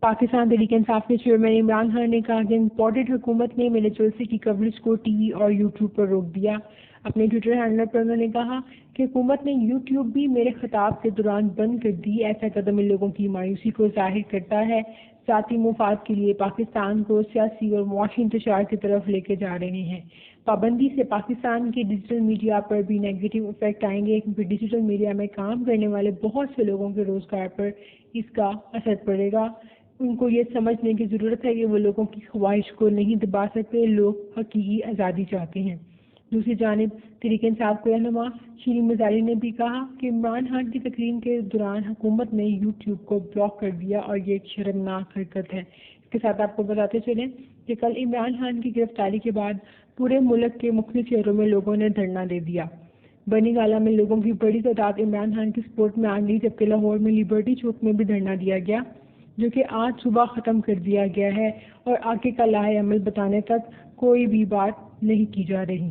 پاکستان تحریک انصاف کے چیئرمین عمران خان نے کہا کہ امپورٹڈ حکومت نے میلے جلسے کی کوریج کو ٹی وی اور یوٹیوب پر روک دیا۔ اپنے ٹویٹر ہینڈل پر انہوں نے کہا کہ حکومت نے یوٹیوب بھی میرے خطاب کے دوران بند کر دی۔ ایسا قدم ان لوگوں کی مایوسی کو ظاہر کرتا ہے، ذاتی مفاد کے لیے پاکستان کو سیاسی اور معاشی انتشار کی طرف لے کے جا رہے ہیں۔ پابندی سے پاکستان کے ڈیجیٹل میڈیا پر بھی نیگیٹو افیکٹ آئیں گے، کیونکہ ڈیجیٹل میڈیا میں کام کرنے والے بہت سے لوگوں کے روزگار پر اس کا اثر پڑے گا۔ ان کو یہ سمجھنے کی ضرورت ہے کہ وہ لوگوں کی خواہش کو نہیں دبا سکتے، لوگ حقیقی آزادی چاہتے ہیں۔ دوسری جانب تحریک انصاف کے رہنما شیریں مزاری نے بھی کہا کہ عمران خان کی تقریر کے دوران حکومت نے یوٹیوب کو بلاک کر دیا اور یہ ایک شرمناک حرکت ہے۔ اس کے ساتھ آپ کو بتاتے چلیں کہ کل عمران خان کی گرفتاری کے بعد پورے ملک کے مختلف شہروں میں لوگوں نے دھرنا دے دیا۔ بنی گالہ میں لوگوں کی بڑی تعداد عمران خان کی سپورٹ میں آ گئی، جبکہ لاہور میں لبرٹی چوک میں بھی دھرنا دیا گیا، جو کہ آج صبح ختم کر دیا گیا ہے اور آگے کا لائحہ عمل بتانے تک کوئی بھی بات نہیں کی جا رہی۔